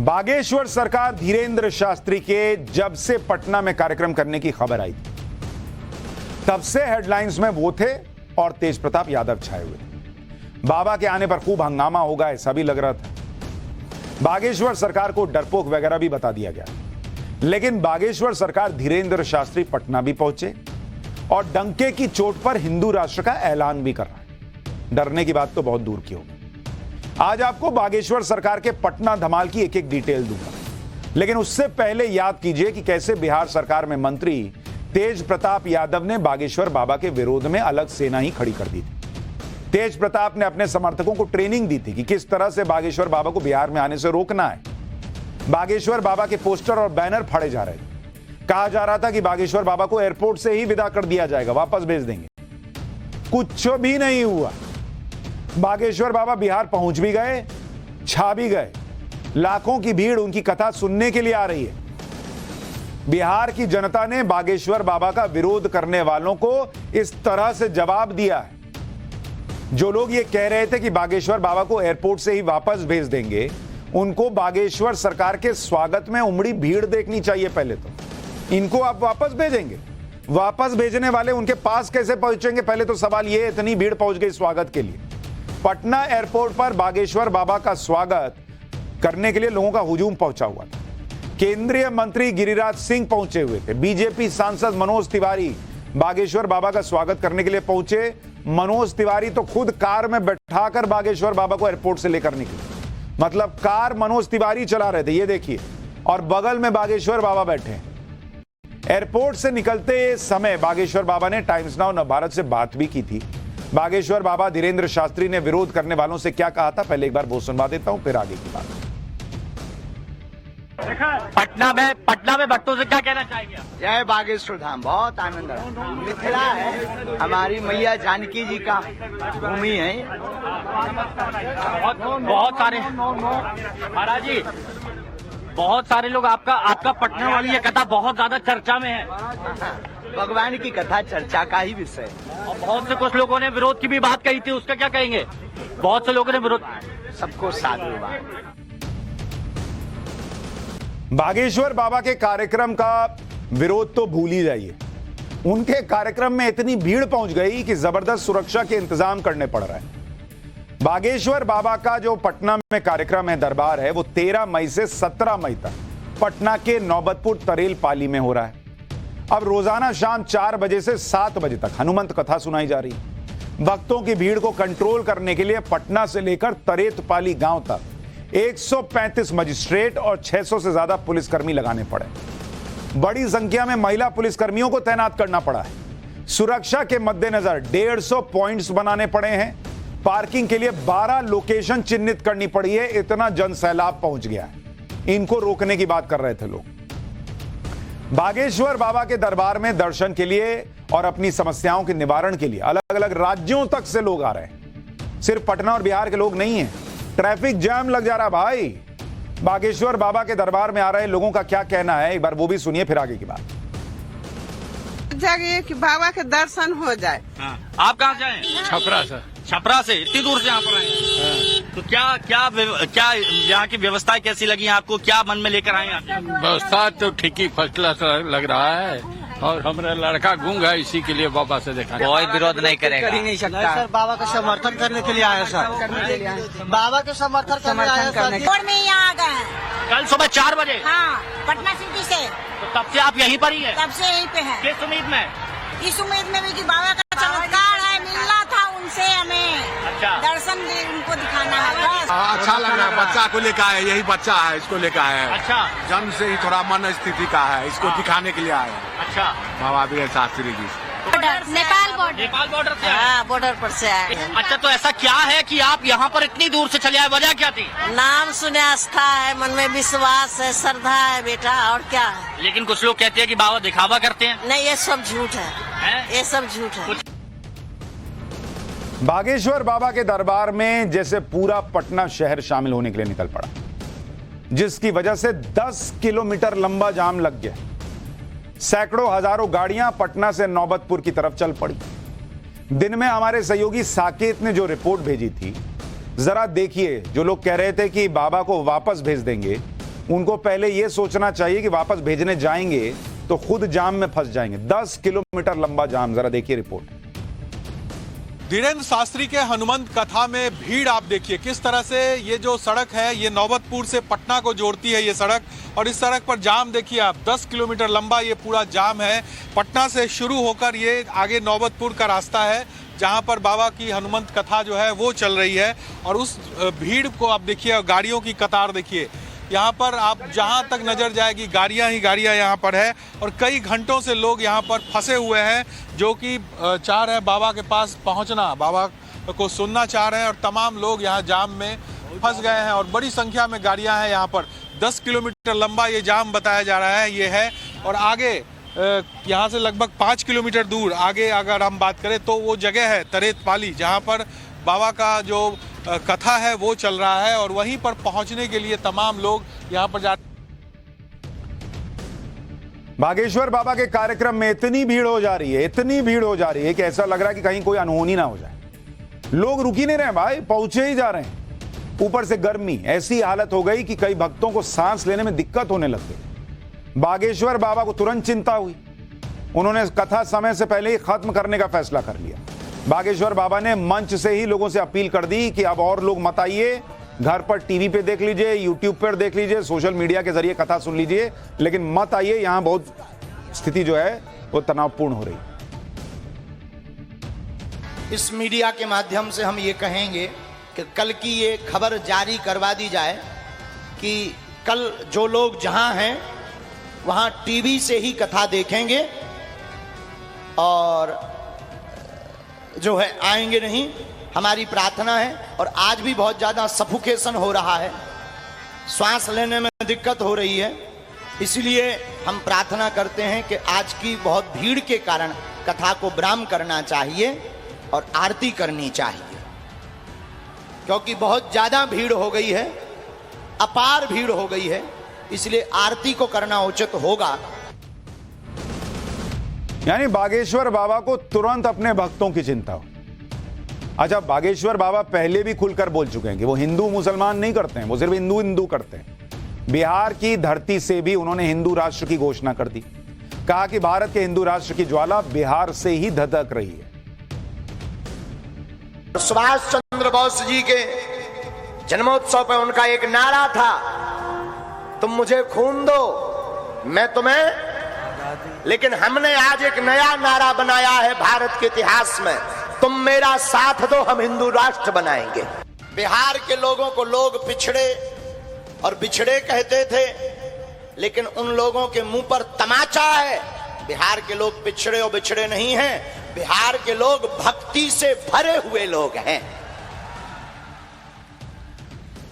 बागेश्वर सरकार धीरेन्द्र शास्त्री के जब से पटना में कार्यक्रम करने की खबर आई थी, तब से हेडलाइंस में वो थे और तेज प्रताप यादव छाए हुए थे। बाबा के आने पर खूब हंगामा होगा ऐसा भी लग रहा था। बागेश्वर सरकार को डरपोक वगैरह भी बता दिया गया, लेकिन बागेश्वर सरकार धीरेन्द्र शास्त्री पटना भी पहुंचे और डंके की चोट पर हिंदू राष्ट्र का ऐलान भी कर रहा है। डरने की बात तो बहुत दूर की होगी। आज आपको बागेश्वर सरकार के पटना धमाल की एक एक डिटेल दूंगा, लेकिन उससे पहले याद कीजिए कि कैसे बिहार सरकार में मंत्री तेज प्रताप यादव ने बागेश्वर बाबा के विरोध में अलग सेना ही खड़ी कर दी थी। तेज प्रताप ने अपने समर्थकों को ट्रेनिंग दी थी कि किस तरह से बागेश्वर बाबा को बिहार में आने से रोकना है। बागेश्वर बाबा के पोस्टर और बैनर फाड़े जा रहे थे। कहा जा रहा था कि बागेश्वर बाबा को एयरपोर्ट से ही विदा कर दिया जाएगा, वापस भेज देंगे। कुछ भी नहीं हुआ। बागेश्वर बाबा बिहार पहुंच भी गए, छा भी गए। लाखों की भीड़ उनकी कथा सुनने के लिए आ रही है। बिहार की जनता ने बागेश्वर बाबा का विरोध करने वालों को इस तरह से जवाब दिया है। जो लोग ये कह रहे थे कि बागेश्वर बाबा को एयरपोर्ट से ही वापस भेज देंगे, उनको बागेश्वर सरकार के स्वागत में उमड़ी भीड़ देखनी चाहिए। पहले तो इनको आप वापस भेजेंगे, वापस भेजने वाले उनके पास कैसे पहुंचेंगे? पहले तो सवाल ये, इतनी भीड़ पहुंच गई स्वागत के लिए। पटना एयरपोर्ट पर बागेश्वर बाबा का स्वागत करने के लिए लोगों का हुजूम पहुंचा हुआ था। केंद्रीय मंत्री गिरिराज सिंह पहुंचे हुए थे। बीजेपी सांसद मनोज तिवारी बागेश्वर बाबा का स्वागत करने के लिए पहुंचे। मनोज तिवारी तो खुद कार में बैठाकर बागेश्वर बाबा को एयरपोर्ट से लेकर निकले। मतलब कार मनोज तिवारी चला रहे थे, ये देखिए, और बगल में बागेश्वर बाबा बैठे हैं। एयरपोर्ट से निकलते समय बागेश्वर बाबा ने टाइम्स नाउ नवभारत से बात भी की थी। बागेश्वर बाबा धीरेन्द्र शास्त्री ने विरोध करने वालों से क्या कहा था, पहले एक बार वो सुनवा देता हूं, फिर आगे की बात। पटना में भक्तों से क्या कहना चाहेंगे? जय बागेश्वर धाम, बहुत आनंद है। मिथिला है, हमारी मैया जानकी जी का भूमि है। बहुत सारे महाराज जी, बहुत सारे लोग आपका पटना वाली ये कथा बहुत ज्यादा चर्चा में है। भगवान की कथा चर्चा का ही विषय। और बहुत से कुछ लोगों ने विरोध की भी बात कही थी, उसका क्या कहेंगे? बहुत से लोगों ने विरोध। सबको साधुवाद। बागेश्वर बाबा के कार्यक्रम का विरोध तो भूल ही जाइए। उनके कार्यक्रम में इतनी भीड़ पहुंच गई कि जबरदस्त सुरक्षा के इंतजाम करने पड़ रहे हैं। बागेश्वर बाबा का जो पटना में कार्यक्रम है, दरबार है, वो 13 मई से 17 मई तक पटना के नौबतपुर तरेल पाली में हो रहा है। अब रोजाना शाम 4 बजे से 7 बजे तक हनुमंत कथा सुनाई जा रही है। भक्तों की भीड़ को कंट्रोल करने के लिए पटना से लेकर तरेतपाली गांव तक 135 मजिस्ट्रेट और 600 से ज्यादा पुलिसकर्मी लगाने पड़े। बड़ी संख्या में महिला पुलिसकर्मियों को तैनात करना पड़ा है। सुरक्षा के मद्देनजर 150 पॉइंट्स बनाने पड़े हैं। पार्किंग के लिए 12 लोकेशन चिन्हित करनी पड़ी है। इतना जनसैलाब पहुंच गया है। इनको रोकने की बात कर रहे थे लोग। बागेश्वर बाबा के दरबार में दर्शन के लिए और अपनी समस्याओं के निवारण के लिए अलग अलग राज्यों तक से लोग आ रहे हैं। सिर्फ पटना और बिहार के लोग नहीं हैं। ट्रैफिक जाम लग जा रहा भाई। बागेश्वर बाबा के दरबार में आ रहे लोगों का क्या कहना है, एक बार वो भी सुनिए, फिर आगे की बात। जगह कि बाबा के दर्शन हो जाए। आप कहाँ से आए? छपरा से। छपरा से इतनी दूर से यहाँ पर आए? तो क्या यहाँ की व्यवस्थाएं कैसी लगी आपको? क्या मन में लेकर आए आप? व्यवस्था तो ठीक ही फर्स्ट क्लास लग रहा है, और हमारा लड़का गूंगा है, इसी के लिए बाबा से देखा। कोई विरोध नहीं करेगा। कर ही नहीं सकता। सर बाबा का समर्थन करने के लिए आया सर। बाबा के समर्थन करने और में यहाँ आ गए कल सुबह 4 बजे। हाँ, पटना सिटी से। तो तब से आप यहीं पर ही हैं? तब से यहीं पे है। किस उम्मीद में? इस उम्मीद में भी कि बाबा का चमत्कार है, मिलना था उनसे हमें। अच्छा। दर्शन दे उनको दिखाना है बस। अच्छा लग रहा है। बच्चा को लेकर आए, यही बच्चा है, इसको लेकर आए। अच्छा। जन्म से ही थोड़ा मन स्थिति का है, इसको दिखाने के लिए आए। अच्छा। बाबा वीर शास्त्री जी नेपाल बॉर्डर से आए? हाँ, बॉर्डर पर से आए। अच्छा, तो ऐसा क्या है कि आप यहाँ पर इतनी दूर से चले आए? वजह क्या थी? नाम सुने, आस्था है, मन में विश्वास है, श्रद्धा है बेटा, और क्या है। लेकिन कुछ लोग कहते हैं कि बाबा दिखावा करते हैं। नहीं, ये सब झूठ है, ये सब झूठ है। बागेश्वर बाबा के दरबार में जैसे पूरा पटना शहर शामिल होने के लिए निकल पड़ा, जिसकी वजह से 10 किलोमीटर लंबा जाम लग गया। सैकड़ों हजारों गाड़ियां पटना से नौबतपुर की तरफ चल पड़ी। दिन में हमारे सहयोगी साकेत ने जो रिपोर्ट भेजी थी, जरा देखिए। जो लोग कह रहे थे कि बाबा को वापस भेज देंगे, उनको पहले यह सोचना चाहिए कि वापस भेजने जाएंगे तो खुद जाम में फंस जाएंगे। 10 किलोमीटर लंबा जाम, जरा देखिए रिपोर्ट। धीरेन्द्र शास्त्री के हनुमंत कथा में भीड़ आप देखिए किस तरह से। ये जो सड़क है ये नौबतपुर से पटना को जोड़ती है ये सड़क, और इस सड़क पर जाम देखिए आप, 10 किलोमीटर लंबा ये पूरा जाम है। पटना से शुरू होकर ये आगे नौबतपुर का रास्ता है जहां पर बाबा की हनुमंत कथा जो है वो चल रही है। और उस भीड़ को आप देखिए, गाड़ियों की कतार देखिए, यहाँ पर आप जहाँ तक नजर जाएगी गाड़ियाँ ही गाड़ियाँ यहाँ पर है। और कई घंटों से लोग यहाँ पर फंसे हुए हैं जो कि चाह रहे हैं बाबा के पास पहुँचना, बाबा को सुनना चाह रहे हैं, और तमाम लोग यहाँ जाम में फंस गए हैं और बड़ी संख्या में गाड़ियाँ हैं यहाँ पर। 10 किलोमीटर लंबा ये जाम बताया जा रहा है ये है। और आगे यहाँ से लगभग 5 किलोमीटर दूर आगे अगर हम बात करें तो वो जगह है तरेतपाली, जहाँ पर बाबा का जो कथा है वो चल रहा है, और वहीं पर पहुंचने के लिए तमाम लोग यहाँ पर जा। बागेश्वर बाबा के कार्यक्रम में इतनी भीड़ हो जा रही है, इतनी भीड़ हो जा रही है कि ऐसा लग रहा है कि कहीं कोई अनहोनी ना हो जाए। लोग रुक ही नहीं रहे भाई, पहुंचे ही जा रहे हैं। ऊपर से गर्मी, ऐसी हालत हो गई कि कई भक्तों को सांस लेने में दिक्कत होने लग गई। बागेश्वर बाबा को तुरंत चिंता हुई, उन्होंने कथा समय से पहले ही खत्म करने का फैसला कर लिया। बागेश्वर बाबा ने मंच से ही लोगों से अपील कर दी कि अब और लोग मत आइए, घर पर टीवी पे देख लीजिए, यूट्यूब पर देख लीजिए, सोशल मीडिया के जरिए कथा सुन लीजिए, लेकिन मत आइए, यहां बहुत स्थिति जो है वो तनावपूर्ण हो रही। इस मीडिया के माध्यम से हम ये कहेंगे कि कल की ये खबर जारी करवा दी जाए कि कल जो लोग जहां हैं वहां टीवी से ही कथा देखेंगे और जो है आएंगे नहीं। हमारी प्रार्थना है। और आज भी बहुत ज्यादा सफोकेशन हो रहा है, श्वास लेने में दिक्कत हो रही है, इसलिए हम प्रार्थना करते हैं कि आज की बहुत भीड़ के कारण कथा को विराम करना चाहिए और आरती करनी चाहिए, क्योंकि बहुत ज्यादा भीड़ हो गई है, अपार भीड़ हो गई है, इसलिए आरती को करना उचित होगा। यानी बागेश्वर बाबा को तुरंत अपने भक्तों की चिंता हो। अच्छा, बागेश्वर बाबा पहले भी खुलकर बोल चुके हैं कि वो हिंदू मुसलमान नहीं करते हैं, वो सिर्फ हिंदू हिंदू करते हैं। बिहार की धरती से भी उन्होंने हिंदू राष्ट्र की घोषणा कर दी, कहा कि भारत के हिंदू राष्ट्र की ज्वाला बिहार से ही धधक रही है। सुभाष चंद्र बोस जी के जन्मोत्सव पर उनका एक नारा था, तुम मुझे खून दो मैं तुम्हें। लेकिन हमने आज एक नया नारा बनाया है भारत के इतिहास में, तुम मेरा साथ दो हम हिंदू राष्ट्र बनाएंगे। बिहार के लोगों को लोग पिछड़े और बिछड़े कहते थे, लेकिन उन लोगों के मुंह पर तमाचा है। बिहार के लोग पिछड़े और बिछड़े नहीं हैं, बिहार के लोग भक्ति से भरे हुए लोग हैं।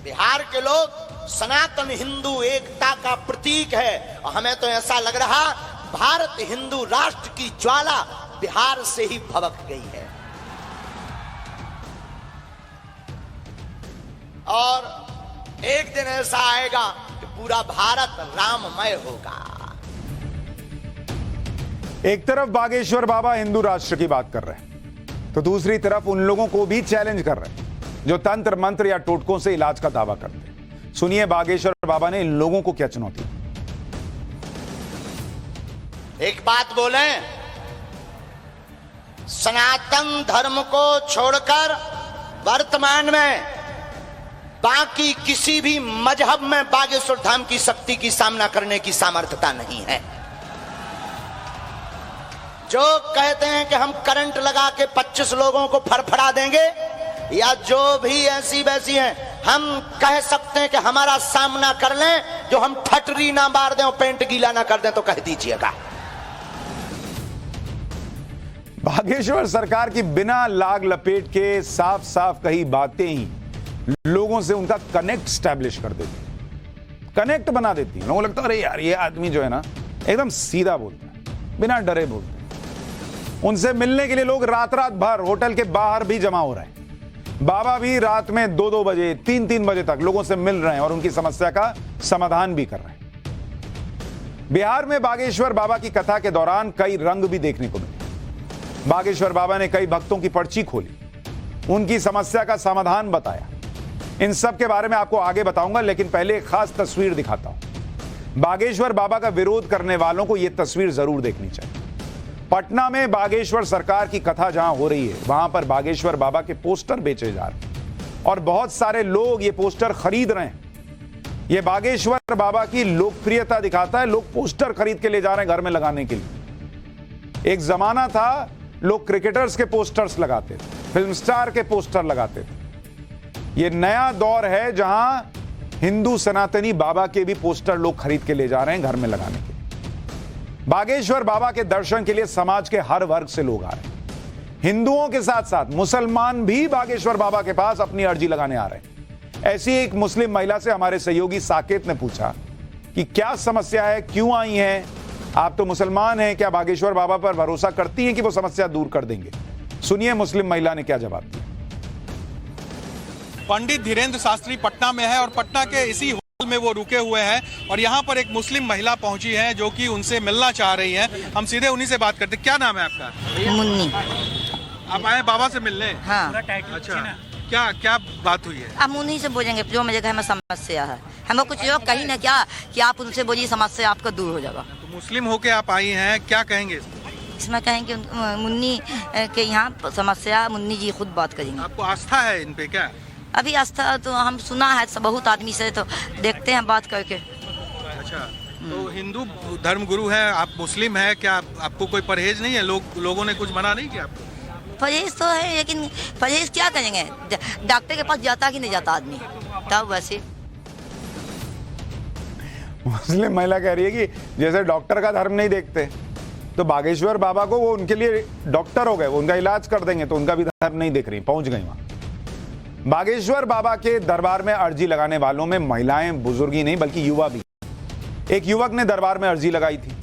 बिहार के लोग सनातन हिंदू एकता का प्रतीक है, और हमें तो ऐसा लग रहा भारत हिंदू राष्ट्र की ज्वाला बिहार से ही भभक गई है। और एक दिन ऐसा आएगा कि पूरा भारत राममय होगा। एक तरफ बागेश्वर बाबा हिंदू राष्ट्र की बात कर रहे हैं, तो दूसरी तरफ उन लोगों को भी चैलेंज कर रहे हैं जो तंत्र मंत्र या टोटकों से इलाज का दावा करते हैं। सुनिए बागेश्वर बाबा ने इन लोगों को क्या चुनौती दी। एक बात बोले, सनातन धर्म को छोड़कर वर्तमान में बाकी किसी भी मजहब में बागेश्वर धाम की शक्ति की सामना करने की सामर्थ्यता नहीं है। जो कहते हैं कि हम करंट लगा के 25 लोगों को फड़फड़ा देंगे, या जो भी ऐसी वैसी हैं, हम कह सकते हैं कि हमारा सामना कर लें, जो हम ठटरी ना मार दें और पेंट गीला ना कर दें तो कह दीजिएगा। बागेश्वर सरकार की बिना लाग लपेट के साफ साफ कही बातें ही लोगों से उनका कनेक्ट स्टैब्लिश कर देती, कनेक्ट बना देती है। लोगों को लगता है अरे यार ये आदमी जो है ना एकदम सीधा बोलता है, बिना डरे बोलता है। उनसे मिलने के लिए लोग रात रात भर होटल के बाहर भी जमा हो रहे हैं। बाबा भी रात में 2-2 बजे 3-3 बजे तक लोगों से मिल रहे हैं और उनकी समस्या का समाधान भी कर रहे हैं। बिहार में बागेश्वर बाबा की कथा के दौरान कई रंग भी देखने को मिले। बागेश्वर बाबा ने कई भक्तों की पर्ची खोली, उनकी समस्या का समाधान बताया। इन सब के बारे में आपको आगे बताऊंगा, लेकिन पहले एक खास तस्वीर दिखाता हूं। बागेश्वर बाबा का विरोध करने वालों को यह तस्वीर जरूर देखनी चाहिए। पटना में बागेश्वर सरकार की कथा जहां हो रही है, वहां पर बागेश्वर बाबा के पोस्टर बेचे जा रहे हैं और बहुत सारे लोग ये पोस्टर खरीद रहे हैं। ये बागेश्वर बाबा की लोकप्रियता दिखाता है। लोग पोस्टर खरीद के ले जा रहे हैं घर में लगाने के लिए। एक जमाना था लोग क्रिकेटर्स के पोस्टर्स लगाते थे, फिल्म स्टार के पोस्टर लगाते थे। ये नया दौर है जहां हिंदू सनातनी बाबा के भी पोस्टर लोग खरीद के ले जा रहे हैं घर में लगाने के लिए। बागेश्वर बाबा के दर्शन के लिए समाज के हर वर्ग से लोग आ रहे हैं। हिंदुओं के साथ साथ मुसलमान भी बागेश्वर बाबा के पास अपनी अर्जी लगाने आ रहे हैं। ऐसी एक मुस्लिम महिला से हमारे सहयोगी साकेत ने पूछा कि क्या समस्या है, क्यों आई हैं? आप तो मुसलमान हैं, क्या बागेश्वर बाबा पर भरोसा करती हैं कि वो समस्या दूर कर देंगे? सुनिए मुस्लिम महिला ने क्या जवाब दिया। पंडित धीरेन्द्र शास्त्री पटना में है और पटना के इसी होटल में वो रुके हुए हैं और यहाँ पर एक मुस्लिम महिला पहुंची है जो कि उनसे मिलना चाह रही है। हम सीधे उन्हीं से बात करते हैं। क्या नाम है आपका? मुन्नी। आप आए बाबा से मिलने? हाँ। अच्छा, क्या क्या बात हुई है? हम उन्हीं से बोलेंगे जो मेरे घर में समस्या है। हम कुछ लोग कहीं ना क्या कि आप उनसे बोलिए, समस्या आपका दूर हो जाएगा। तो मुस्लिम होके आप आई हैं, क्या कहेंगे? इसमें कहेंगे मुन्नी के यहाँ समस्या मुन्नी जी खुद बात करेंगे। आपको आस्था है इन पे क्या? अभी आस्था तो हम सुना है बहुत आदमी से, तो देखते हैं बात करके। अच्छा, तो हिंदू धर्म गुरु है, आप मुस्लिम है, क्या आपको कोई परहेज नहीं है? लोगों ने कुछ मना नहीं किया आपको? परहेज तो है, लेकिन परहेज क्या करेंगे? डॉक्टर के पास जाता कि नहीं जाता आदमी? तब वैसे मुस्लिम महिला कह रही है कि जैसे डॉक्टर का धर्म नहीं देखते, तो बागेश्वर बाबा को वो उनके लिए डॉक्टर हो गए, वो उनका इलाज कर देंगे, तो उनका भी धर्म नहीं देख रही। पहुंच गई वहां। बागेश्वर बाबा के दरबार में अर्जी लगाने वालों में महिलाएं, बुजुर्ग ही नहीं बल्कि युवा भी। एक युवक ने दरबार में अर्जी लगाई थी।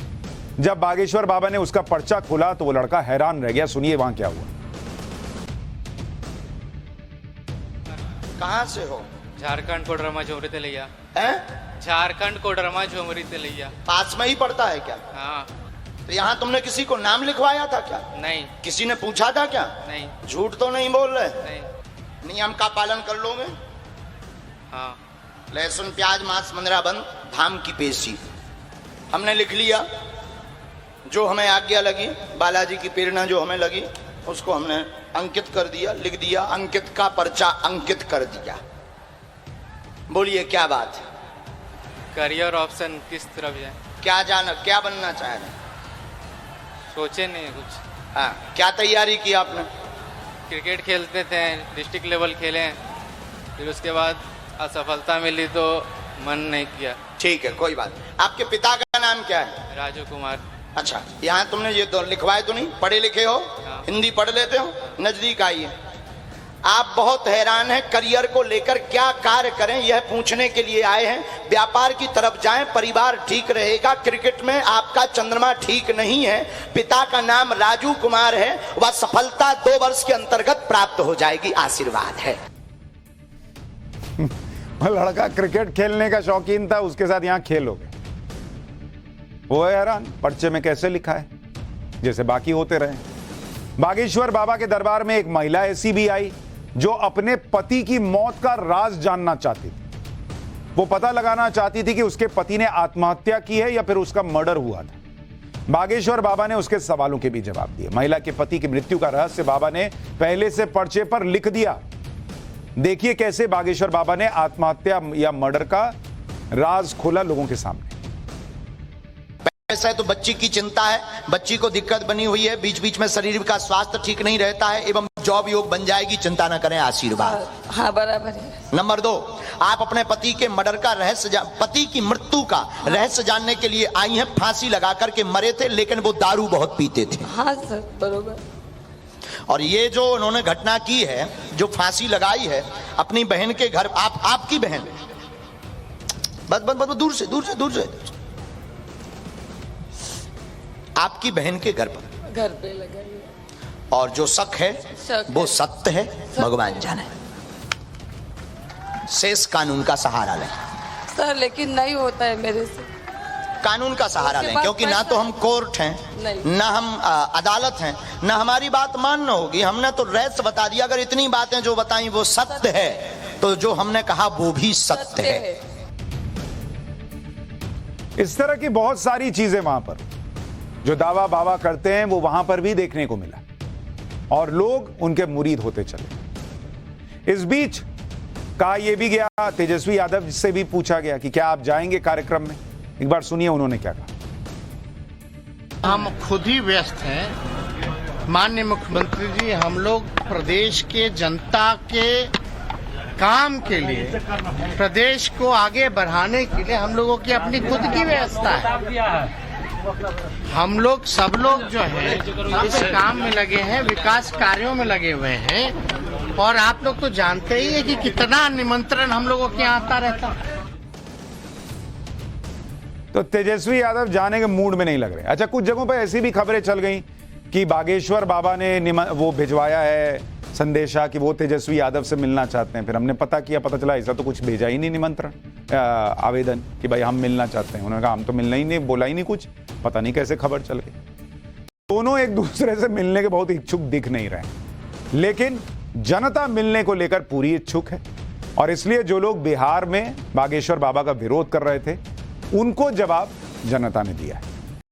जब बागेश्वर बाबा ने उसका पर्चा खोला तो वो लड़का हैरान रह गया। सुनिए वहां क्या हुआ। कहाँ से हो? झारखंड कोडरमा झुमरी तेलैया। झारखंड कोडरमा झुमरी तेलैया। पास में ही पड़ता है क्या? हाँ। तो यहाँ तुमने किसी को नाम लिखवाया था क्या? नहीं। किसी ने पूछा था क्या? नहीं। झूठ तो नहीं बोल रहे? नहीं। नियम का पालन कर लोगे? हाँ। लहसुन प्याज मांस मंदरा बंद, धाम की पेशी हमने लिख लिया। जो हमें आज्ञा लगी, बालाजी की प्रेरणा जो हमें लगी, उसको हमने अंकित कर दिया, लिख दिया। अंकित का पर्चा अंकित कर दिया। बोलिए क्या बात है? करियर ऑप्शन किस तरफ जाए? क्या जाना, क्या बनना चाह रहे? सोचे नहीं कुछ। हाँ, क्या तैयारी की आपने? क्रिकेट खेलते थे, डिस्ट्रिक्ट लेवल खेले, फिर उसके बाद असफलता मिली तो मन नहीं किया। ठीक है, कोई बात। आपके पिता का नाम क्या है? राजू कुमार। अच्छा, यहाँ तुमने ये तो लिखवाए तो नहीं? पढ़े लिखे हो? हाँ। हिंदी पढ़ लेते हो? नजदीक आइए। आप बहुत हैरान हैं, करियर को लेकर क्या कार्य करें यह पूछने के लिए आए हैं। व्यापार की तरफ जाएं, परिवार ठीक रहेगा। क्रिकेट में आपका चंद्रमा ठीक नहीं है। पिता का नाम राजू कुमार है, वह सफलता 2 वर्ष के अंतर्गत प्राप्त हो जाएगी। आशीर्वाद है। लड़का क्रिकेट खेलने का शौकीन था, उसके साथ यहां खेलोगे। वो है हैरान, पर्चे में कैसे लिखा है, जैसे बाकी होते रहे। बागेश्वर बाबा के दरबार में एक महिला ऐसी भी आई जो अपने पति की मौत का राज जानना चाहती थी। वो पता लगाना चाहती थी कि उसके पति ने आत्महत्या की है या फिर उसका मर्डर हुआ था। बागेश्वर बाबा ने उसके सवालों के भी जवाब दिए। महिला के पति की मृत्यु का रहस्य बाबा ने पहले से पर्चे पर लिख दिया। देखिए कैसे बागेश्वर बाबा ने आत्महत्या या मर्डर का राज खोला लोगों के सामने। ऐसा है तो बच्ची की चिंता है, बच्ची को दिक्कत बनी हुई है, बीच बीच में शरीर का स्वास्थ्य ठीक नहीं रहता है, एवं जॉब योग बन जाएगी, चिंता न करें। आशीर्वाद। हाँ बराबर है। नंबर 2, आप अपने पति के मर्डर का रहस्य, पति की मृत्यु का रहस्य जानने के लिए आई हैं। फांसी लगा करके मरे थे, लेकिन वो दारू बहुत पीते थे। हाँ सर बरोबर। और ये जो उन्होंने घटना की है, जो फांसी लगाई है अपनी बहन के घर, आपकी बहन, बस दूर से आपकी बहन के घर पे लगाई। और जो शक है वो सत्य है, भगवान जाने। शेष कानून का सहारा लें सर, लेकिन नहीं होता है मेरे से। कानून का सहारा लें, क्योंकि ना तो हम कोर्ट हैं, ना हम अदालत हैं, ना हमारी बात मानना होगी। हमने तो रहस्य बता दिया। अगर इतनी बातें जो बताई वो सत्य है, तो जो हमने कहा वो भी सत्य है। इस तरह की बहुत सारी चीजें वहां पर जो दावा बाबा करते हैं वो वहां पर भी देखने को मिला और लोग उनके मुरीद होते चले। इस बीच कहा यह भी गया, तेजस्वी यादव से भी पूछा गया कि क्या आप जाएंगे कार्यक्रम में। एक बार सुनिए उन्होंने क्या कहा। हम खुद ही व्यस्त हैं माननीय मुख्यमंत्री जी, हम लोग प्रदेश के जनता के काम के लिए, प्रदेश को आगे बढ़ाने के लिए हम लोगों की अपनी खुद की व्यवस्था है। हम लोग सब लोग जो है इस काम में लगे हैं, विकास कार्यों में लगे हुए हैं और आप लोग तो जानते ही है कि कितना निमंत्रण हम लोगों के यहाँ आता रहता है। तो तेजस्वी यादव जाने के मूड में नहीं लग रहे। अच्छा, कुछ जगहों पर ऐसी भी खबरें चल गई कि बागेश्वर बाबा ने वो भिजवाया है संदेशा कि वो तेजस्वी यादव से मिलना चाहते हैं। फिर हमने पता किया, पता चला ऐसा तो कुछ भेजा ही नहीं निमंत्रण, आवेदन कि भाई हम मिलना चाहते हैं। उन्होंने कहा हम तो मिलना ही नहीं, बोला ही नहीं कुछ। पता नहीं कैसे खबर चल गई। दोनों एक दूसरे से मिलने के बहुत इच्छुक दिख नहीं रहे, लेकिन जनता मिलने को लेकर पूरी इच्छुक है और इसलिए जो लोग बिहार में बागेश्वर बाबा का विरोध कर रहे थे उनको जवाब जनता ने दिया है।